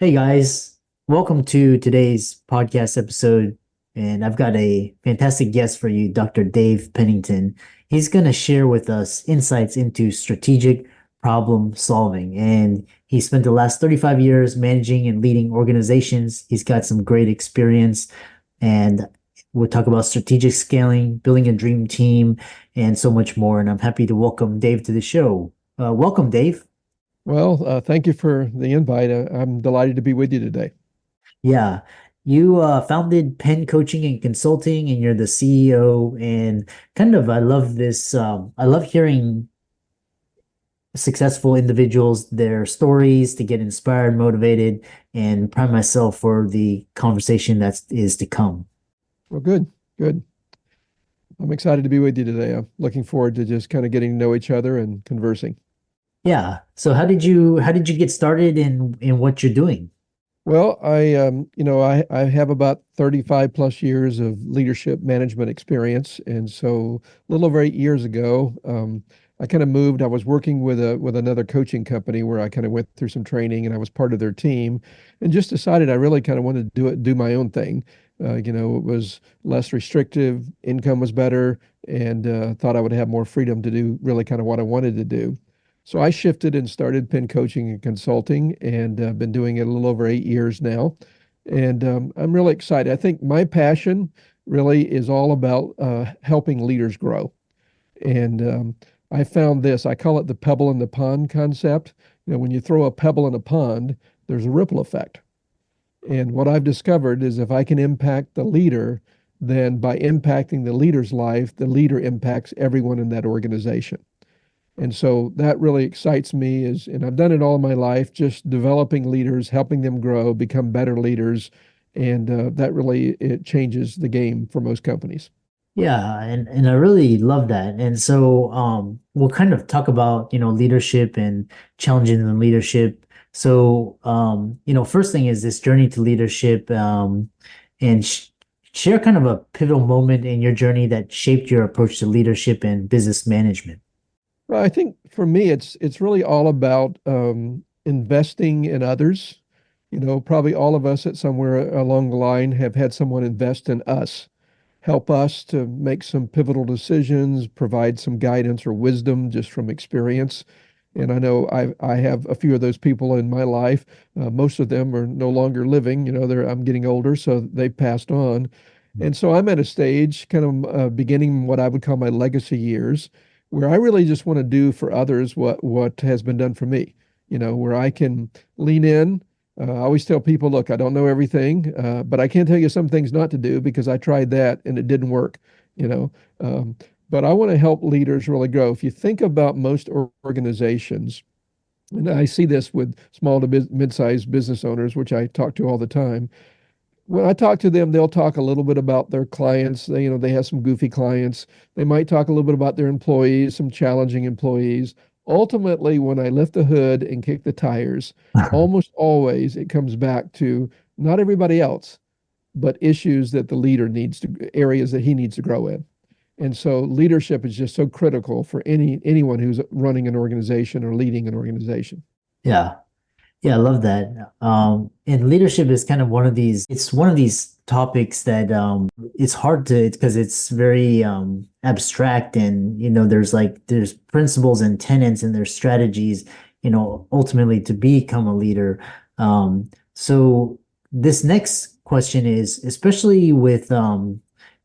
Hey guys, welcome to today's podcast episode. And I've got a fantastic guest for you, Dr. Dave Pennington. He's going to share with us insights into strategic problem solving. And he spent the last 35 years managing and leading organizations. He's got some great experience. And we'll talk about strategic scaling, building a dream team, and so much more. And I'm happy to welcome Dave to the show. Welcome, Dave. Thank you for the invite. I'm delighted to be with you today. Yeah. You founded Penn Coaching and Consulting, and you're the CEO. And I love this. I love hearing successful individuals, their stories to get inspired, motivated, and prime myself for the conversation that is to come. Well, good, good. I'm excited to be with you today. I'm looking forward to just kind of getting to know each other and conversing. Yeah. So how did you get started in what you're doing? I have about 35 plus years of leadership management experience, and so a little over 8 years ago, I kind of moved. I was working with another coaching company where I kind of went through some training, and I was part of their team, and just decided I really kind of wanted to do my own thing. It was less restrictive, income was better, and thought I would have more freedom to do really kind of what I wanted to do. So I shifted and started Penn Coaching and Consulting, and been doing it a little over 8 years now. And I'm really excited. I think my passion really is all about helping leaders grow. And I found this, I call it the pebble in the pond concept. When you throw a pebble in a pond, there's a ripple effect. And what I've discovered is if I can impact the leader, then by impacting the leader's life, the leader impacts everyone in that organization. And so that really excites me and I've done it all my life, just developing leaders, helping them grow, become better leaders. And that really, it changes the game for most companies. Yeah, and I really love that. And so we'll kind of talk about, leadership and challenges in leadership. So first thing is this journey to leadership and sh share kind of a pivotal moment in your journey that shaped your approach to leadership and business management. Well, I think for me, it's really all about investing in others. Probably all of us at somewhere along the line have had someone invest in us, help us to make some pivotal decisions, provide some guidance or wisdom just from experience. And I know I have a few of those people in my life. Most of them are no longer living. I'm getting older, so they've passed on. And so I'm at a stage, kind of beginning what I would call my legacy years, where I really just want to do for others what has been done for me. Where I can lean in. I always tell people, look, I don't know everything, but I can't tell you some things not to do because I tried that and it didn't work. You know, um, but I want to help leaders really grow. If you think about most organizations, and I see this with small to mid-sized business owners, which I talk to all the time. When I talk to them, they'll talk a little bit about their clients. They have some goofy clients. They might talk a little bit about their employees, some challenging employees. Ultimately, when I lift the hood and kick the tires, almost always it comes back to not everybody else, but issues that the leader needs to, areas that he needs to grow in. And so leadership is just so critical for anyone who's running an organization or leading an organization. Yeah. Yeah, I love that. And leadership is kind of it's one of these topics that it's hard to, because it's very abstract and, there's principles and tenets and there's strategies, ultimately to become a leader. So this next question is, especially with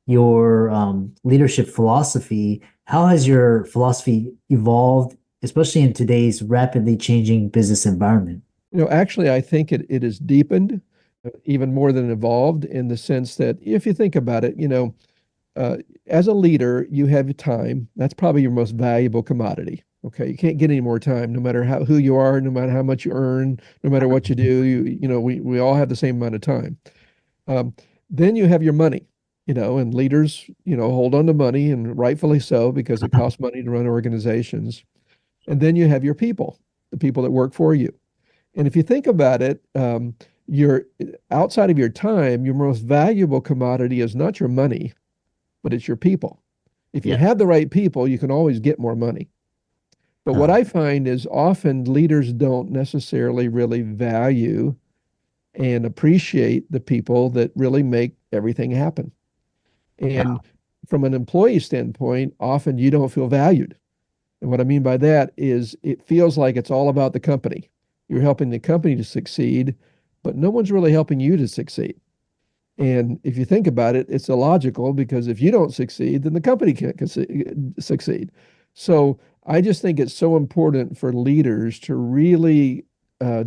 your leadership philosophy, how has your philosophy evolved, especially in today's rapidly changing business environment? Actually, I think it has deepened even more than evolved in the sense that if you think about it, uh, as a leader, you have time. That's probably your most valuable commodity. Okay, you can't get any more time, no matter who you are, no matter how much you earn, no matter what you do. We all have the same amount of time. Um, then you have your money, and leaders, hold on to money, and rightfully so because it costs money to run organizations. And then you have your people, the people that work for you. And if you think about it, you're outside of your time, your most valuable commodity is not your money, but it's your people. If you Yeah. have the right people, you can always get more money. But what Uh, I find is often leaders don't necessarily really value and appreciate the people that really make everything happen. Yeah. And from an employee standpoint, often you don't feel valued. And what I mean by that is it feels like it's all about the company. You're helping the company to succeed, but no one's really helping you to succeed. And if you think about it, it's illogical because if you don't succeed, then the company can't succeed. So I just think it's so important for leaders to really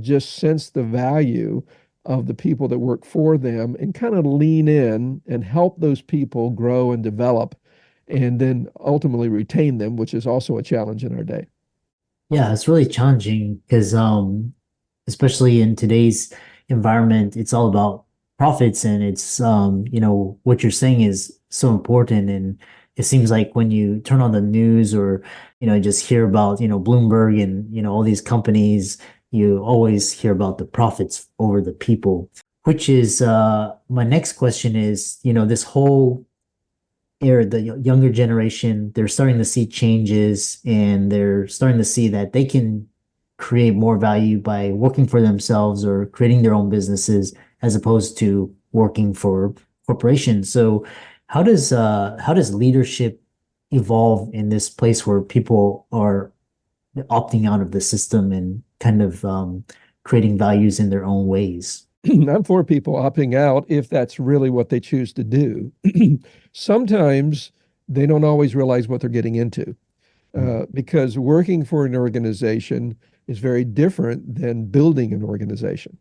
just sense the value of the people that work for them and kind of lean in and help those people grow and develop and then ultimately retain them, which is also a challenge in our day. Yeah, it's really challenging because especially in today's environment, it's all about profits and it's what you're saying is so important and it seems like when you turn on the news or just hear about Bloomberg and all these companies, you always hear about the profits over the people, which is my next question is, this whole era, the younger generation, they're starting to see changes and they're starting to see that they can create more value by working for themselves or creating their own businesses as opposed to working for corporations. So how does leadership evolve in this place where people are opting out of the system and kind of creating values in their own ways? I'm for people opting out if that's really what they choose to do. Sometimes they don't always realize what they're getting into because working for an organization is very different than building an organization.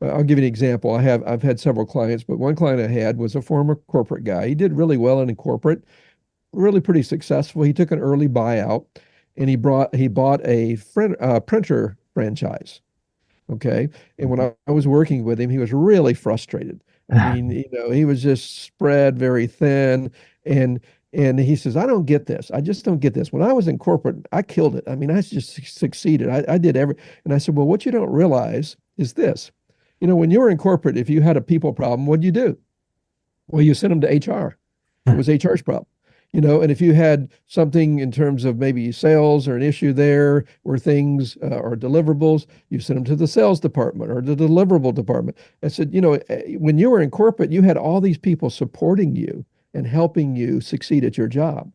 I'll give you an example. I've had several clients, but one client I had was a former corporate guy. He did really well in corporate, really pretty successful. He took an early buyout and he bought a printer franchise. Okay. And when I was working with him, he was really frustrated. I mean, he was just spread very thin and he says, I don't get this. I just don't get this. When I was in corporate, I killed it. I mean, I just succeeded. I did and I said, well, what you don't realize is this. When you were in corporate, if you had a people problem, what'd you do? Well, you sent them to HR. It was HR's problem. And if you had something in terms of maybe sales or an issue there or things or deliverables, you sent them to the sales department or the deliverable department. I said, when you were in corporate, you had all these people supporting you and helping you succeed at your job.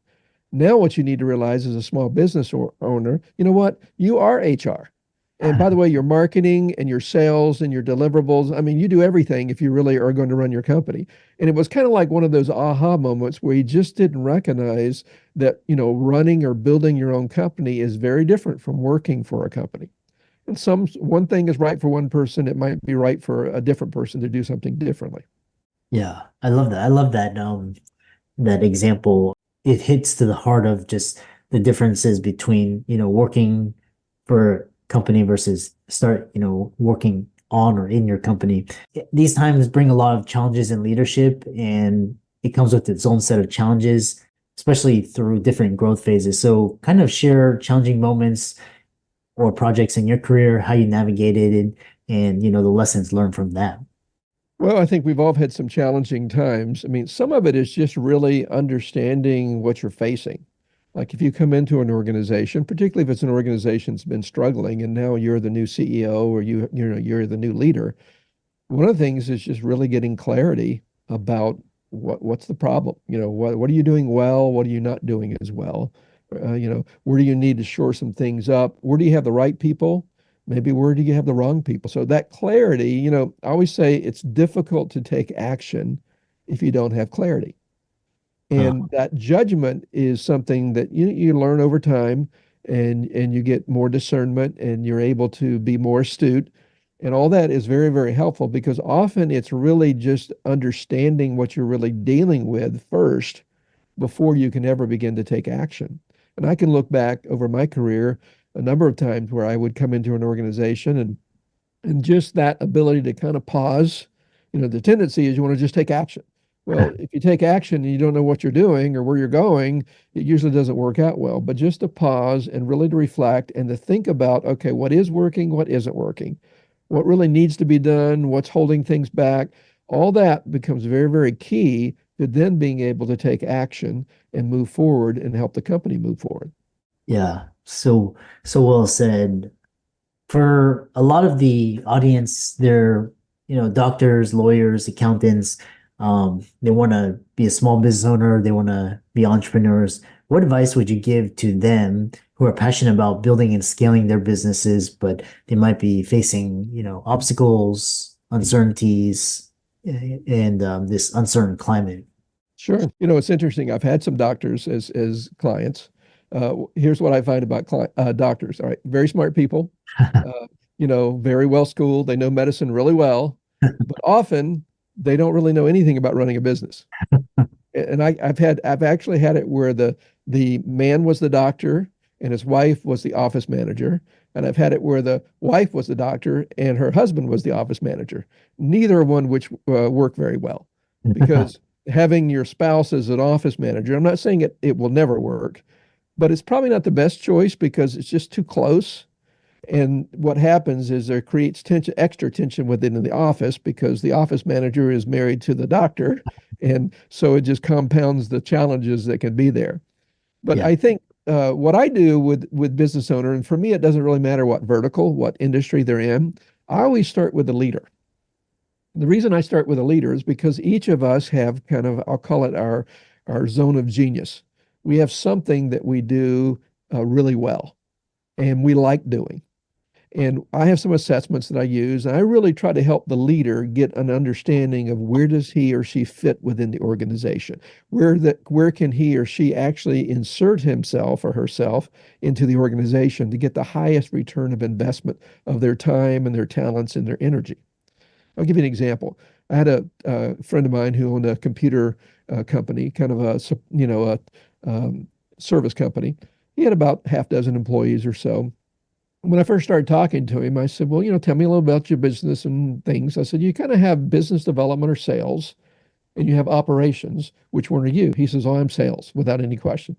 Now, what you need to realize as a small business owner, you know what? You are HR. And by the way, your marketing and your sales and your deliverables, I mean, you do everything if you really are going to run your company. And it was kind of like one of those aha moments where you just didn't recognize that, running or building your own company is very different from working for a company. And one thing is right for one person, it might be right for a different person to do something differently. Yeah, I love that. I love that example. It hits to the heart of just the differences between, working for a company versus working on or in your company. These times bring a lot of challenges in leadership and it comes with its own set of challenges, especially through different growth phases. So kind of share challenging moments or projects in your career, how you navigated it, and, the lessons learned from that. Well, I think we've all had some challenging times. I mean, some of it is just really understanding what you're facing. Like if you come into an organization, particularly if it's an organization that's been struggling and now you're the new CEO or you're the new leader, one of the things is just really getting clarity about what's the problem. What are you doing well? What are you not doing as well? Where do you need to shore some things up? Where do you have the right people? Maybe where do you have the wrong people? So that clarity, I always say it's difficult to take action if you don't have clarity. Uh, And that judgment is something that you learn over time and you get more discernment and you're able to be more astute. And all that is very, very helpful because often it's really just understanding what you're really dealing with first before you can ever begin to take action. And I can look back over my career a number of times where I would come into an organization and just that ability to kind of pause. The tendency is you want to just take action. Well, if you take action and you don't know what you're doing or where you're going, it usually doesn't work out well. But just to pause and really to reflect and to think about, okay, what is working, what isn't working, what really needs to be done, what's holding things back, all that becomes very, very key to then being able to take action and move forward and help the company move forward. yeah, so well said. For a lot of the audience, they're doctors, lawyers, accountants, they want to be a small business owner, they want to be entrepreneurs. What advice would you give to them who are passionate about building and scaling their businesses, but they might be facing, obstacles, uncertainties, and this uncertain climate? Sure. It's interesting. I've had some doctors as clients. Here's what I find about doctors. All right, very smart people, very well schooled. They know medicine really well, but often they don't really know anything about running a business. And I've actually had it where the man was the doctor and his wife was the office manager, and I've had it where the wife was the doctor and her husband was the office manager. Neither one which work very well, because having your spouse as an office manager, I'm not saying it will never work, but it's probably not the best choice because it's just too close. And what happens is there creates tension, extra tension within the office because the office manager is married to the doctor. And so it just compounds the challenges that can be there. But Yeah. I think what I do with business owner, and for me, it doesn't really matter what vertical, what industry they're in. I always start with the leader. The reason I start with a leader is because each of us have kind of, I'll call it our zone of genius. We have something that we do really well and we like doing. And I have some assessments that I use, and I really try to help the leader get an understanding of where does he or she fit within the organization? Where can he or she actually insert himself or herself into the organization to get the highest return of investment of their time and their talents and their energy? I'll give you an example. I had a friend of mine who owned a computer company, kind of a service company. He had about half dozen employees or so. When I first started talking to him, I said, well, tell me a little about your business and things. I said, you kind of have business development or sales, and you have operations. Which one are you? He says, oh, I'm sales, without any question.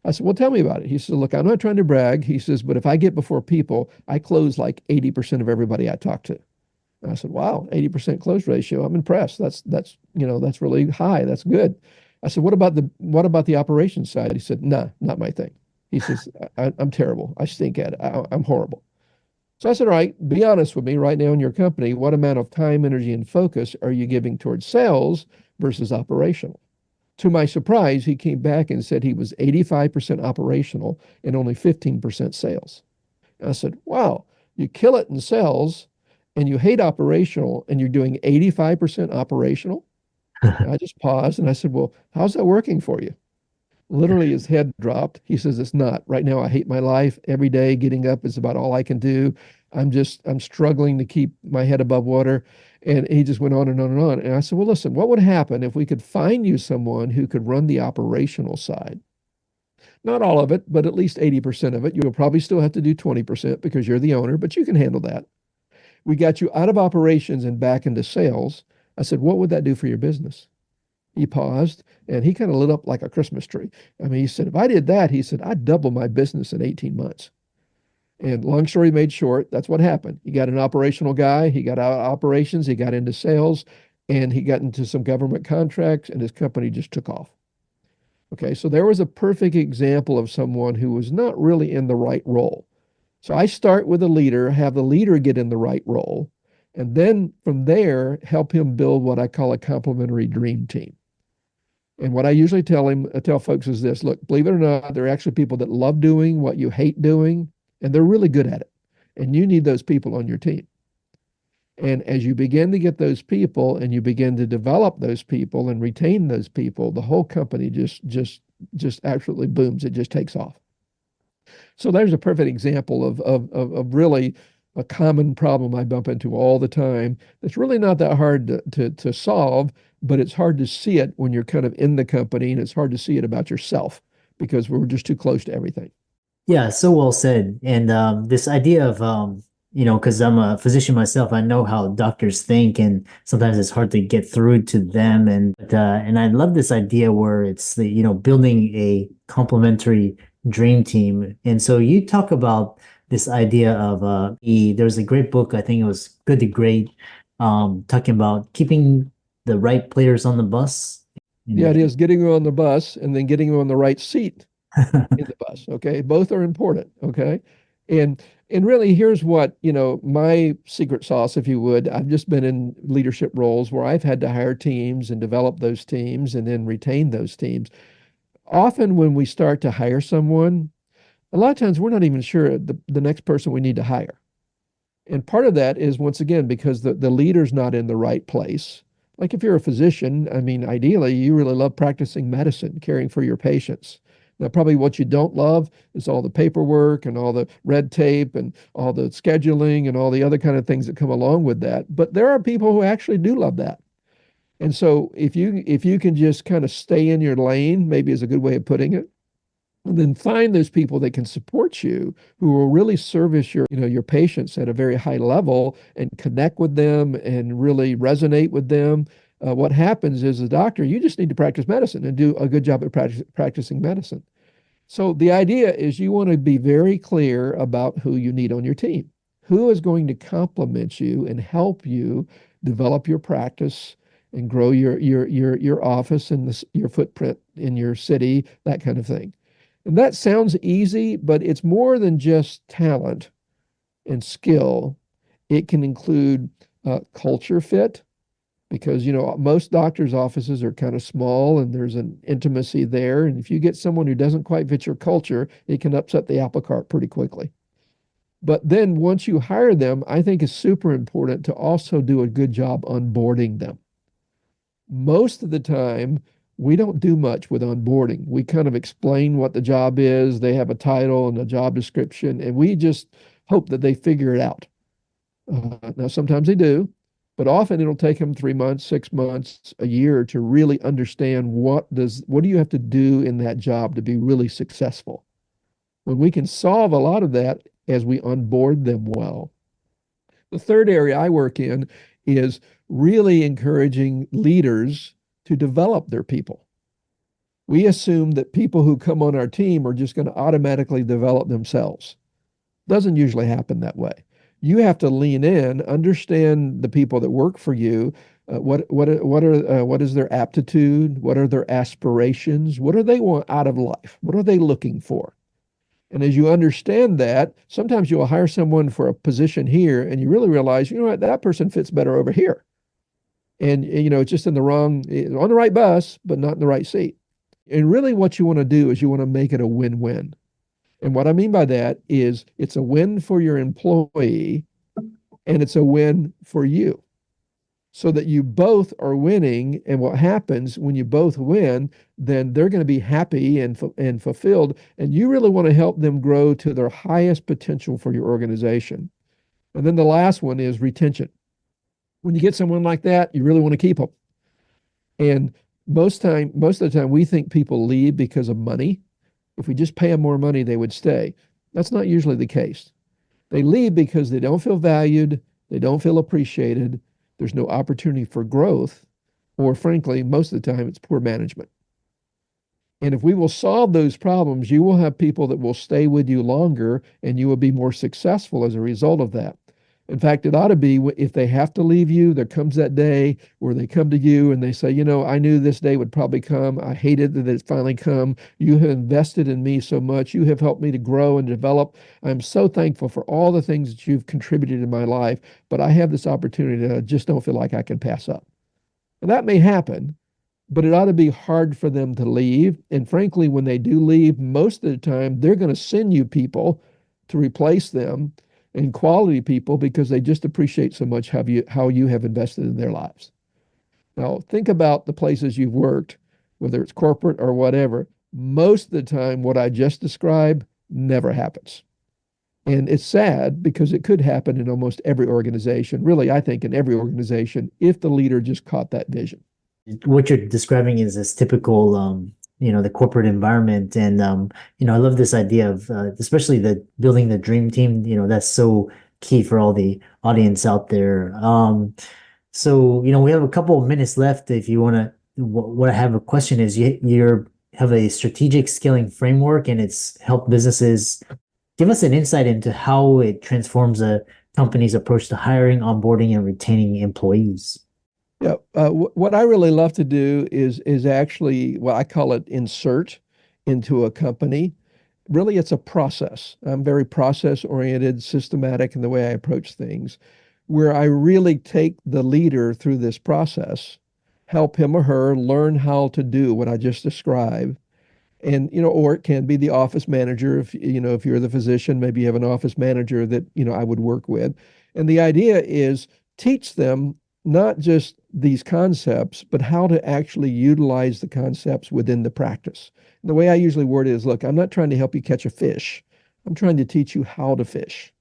I said, well, tell me about it. He said, look, I'm not trying to brag. He says, but if I get before people, I close like 80% of everybody I talk to. And I said, wow, 80% close ratio. I'm impressed. That's really high. That's good. I said, what about the operations side? He said, nah, not my thing. He says, I'm terrible. I stink at it. I'm horrible. So I said, all right, be honest with me right now in your company. What amount of time, energy, and focus are you giving towards sales versus operational? To my surprise, he came back and said he was 85% operational and only 15% sales. And I said, wow, you kill it in sales and you hate operational and you're doing 85% operational? And I just paused and I said, well, how's that working for you? Literally, his head dropped. He says, it's not. Right now, I hate my life. Every day getting up is about all I can do. I'm struggling to keep my head above water. And he just went on and on and on. And I said, well, listen, what would happen if we could find you someone who could run the operational side? Not all of it, but at least 80% of it. You'll probably still have to do 20% because you're the owner, but you can handle that. We got you out of operations and back into sales. I said, what would that do for your business? He paused and he kind of lit up like a Christmas tree. I mean, he said, if I did that, he said, I'd double my business in 18 months. And long story made short, that's what happened. He got an operational guy, he got out of operations, he got into sales, and he got into some government contracts, and his company just took off. Okay, so there was a perfect example of someone who was not really in the right role. So I start with a leader, have the leader get in the right role, and then from there, help him build what I call a complementary dream team. And what I usually tell folks is this, look, believe it or not, there are actually people that love doing what you hate doing, and they're really good at it. And you need those people on your team. And as you begin to get those people and you begin to develop those people and retain those people, the whole company just absolutely booms. It just takes off. So there's a perfect example of really a common problem I bump into all the time. It's really not that hard to solve, but it's hard to see it when you're kind of in the company, and it's hard to see it about yourself because we're just too close to everything. Yeah, so well said. And this idea of because I'm a physician myself, I know how doctors think, and sometimes it's hard to get through to them. And I love this idea where it's building a complementary dream team. And so you talk about this idea of there's a great book, I think it was Good to Great, talking about keeping the right players on the bus. Yeah, it is getting you on the bus and then getting you on the right seat in the bus. Okay, both are important. Okay, and And really, here's what, my secret sauce, if you would. I've just been in leadership roles where I've had to hire teams and develop those teams and then retain those teams. Often when we start to hire someone, a lot of times we're not even sure the next person we need to hire. And part of that is, once again, because the leader's not in the right place. Like if you're a physician, I mean, ideally, you really love practicing medicine, caring for your patients. Now, probably what you don't love is all the paperwork and all the red tape and all the scheduling and all the other kind of things that come along with that. But there are people who actually do love that. And so if you can just kind of stay in your lane, maybe is a good way of putting it, and then find those people that can support you, who will really service your patients at a very high level and connect with them and really resonate with them. What happens is, the doctor, you just need to practice medicine and do a good job at practicing medicine. So the idea is, you want to be very clear about who you need on your team, who is going to complement you and help you develop your practice and grow your office and your footprint in your city, that kind of thing. And that sounds easy, but it's more than just talent and skill. It can include culture fit, because most doctors' offices are kind of small and there's an intimacy there. And if you get someone who doesn't quite fit your culture, it can upset the apple cart pretty quickly. But then once you hire them, I think it's super important to also do a good job onboarding them. Most of the time, we don't do much with onboarding. We kind of explain what the job is. They have a title and a job description, and we just hope that they figure it out. Now, sometimes they do, but often it'll take them 3 months, 6 months, a year to really understand what do you have to do in that job to be really successful. When we can solve a lot of that as we onboard them well. The third area I work in is really encouraging leaders to develop their people. We assume that people who come on our team are just going to automatically develop themselves. Doesn't usually happen that way. You have to lean in, understand the people that work for you. What is their aptitude? What are their aspirations? What do they want out of life? What are they looking for? And as you understand that, sometimes you'll hire someone for a position here, and you really realize, what, that person fits better over here. And it's just on the right bus, but not in the right seat. And really what you want to do is you want to make it a win-win. And what I mean by that is, it's a win for your employee and it's a win for you, so that you both are winning. And what happens when you both win, then they're going to be happy and fulfilled. And you really want to help them grow to their highest potential for your organization. And then the last one is retention. When you get someone like that, you really want to keep them. And most of the time, we think people leave because of money. If we just pay them more money, they would stay. That's not usually the case. They leave because they don't feel valued, they don't feel appreciated, there's no opportunity for growth, or frankly, most of the time, it's poor management. And if we will solve those problems, you will have people that will stay with you longer, and you will be more successful as a result of that. In fact, it ought to be, if they have to leave you, there comes that day where they come to you and they say, I knew this day would probably come. I hated that it's finally come. You have invested in me so much. You have helped me to grow and develop. I'm so thankful for all the things that you've contributed in my life, but I have this opportunity that I just don't feel like I can pass up. And that may happen, but it ought to be hard for them to leave. And frankly, when they do leave, most of the time, they're going to send you people to replace them, and quality people, because they just appreciate so much how you have invested in their lives. Now, think about the places you've worked, whether it's corporate or whatever. Most of the time, what I just described never happens. And it's sad, because it could happen in almost every organization. Really, I think in every organization, if the leader just caught that vision. What you're describing is this typical, the corporate environment. And, I love this idea of, especially the building the dream team, that's so key for all the audience out there. So, we have a couple of minutes left. If you want to, what I have a question is, you have a strategic scaling framework, and it's helped businesses. Give us an insight into how it transforms a company's approach to hiring, onboarding, and retaining employees. Yeah, what I really love to do is actually, what I call it, insert into a company. really it's a process. I'm very process oriented, systematic in the way I approach things, where I really take the leader through this process, help him or her learn how to do what I just described. And, or it can be the office manager. If you're the physician, maybe you have an office manager that, I would work with. And the idea is teach them not just these concepts, but how to actually utilize the concepts within the practice. And the way I usually word it is, look, I'm not trying to help you catch a fish. I'm trying to teach you how to fish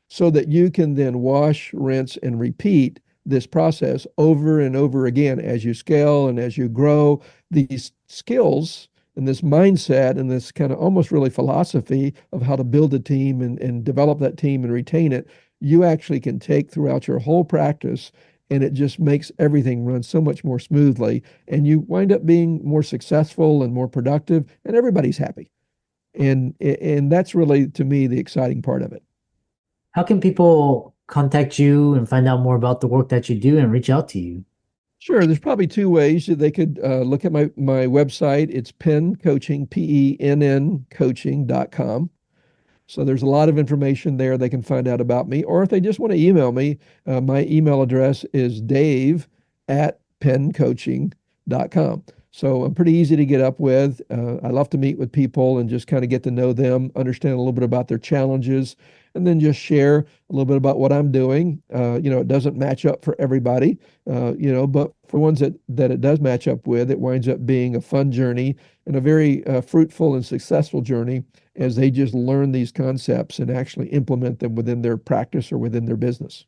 so that you can then wash, rinse, and repeat this process over and over again as you scale and as you grow. These skills and this mindset and this kind of almost really philosophy of how to build a team and develop that team and retain it, you actually can take throughout your whole practice, and it just makes everything run so much more smoothly, and you wind up being more successful and more productive, and everybody's happy. And that's really, to me, the exciting part of it. How can people contact you and find out more about the work that you do and reach out to you? Sure, there's probably two ways that they could look at my website. It's Penn Coaching, PENN coaching.com. So there's a lot of information there they can find out about me. Or if they just want to email me, my email address is dave@penncoaching.com. So I'm pretty easy to get up with. I love to meet with people and just kind of get to know them, understand a little bit about their challenges, and then just share a little bit about what I'm doing. It doesn't match up for everybody, but for ones that it does match up with, it winds up being a fun journey and a very fruitful and successful journey as they just learn these concepts and actually implement them within their practice or within their business.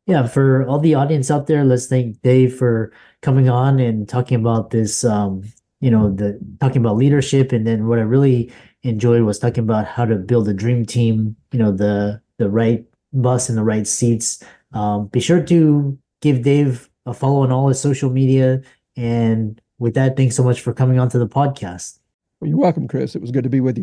Yeah, for all the audience out there, let's thank Dave for coming on and talking about this, the talking about leadership. And then what I really enjoyed was talking about how to build a dream team, the right bus and the right seats. Be sure to give Dave a follow on all his social media. And with that, thanks so much for coming on to the podcast. Well, you're welcome, Chris. It was good to be with you.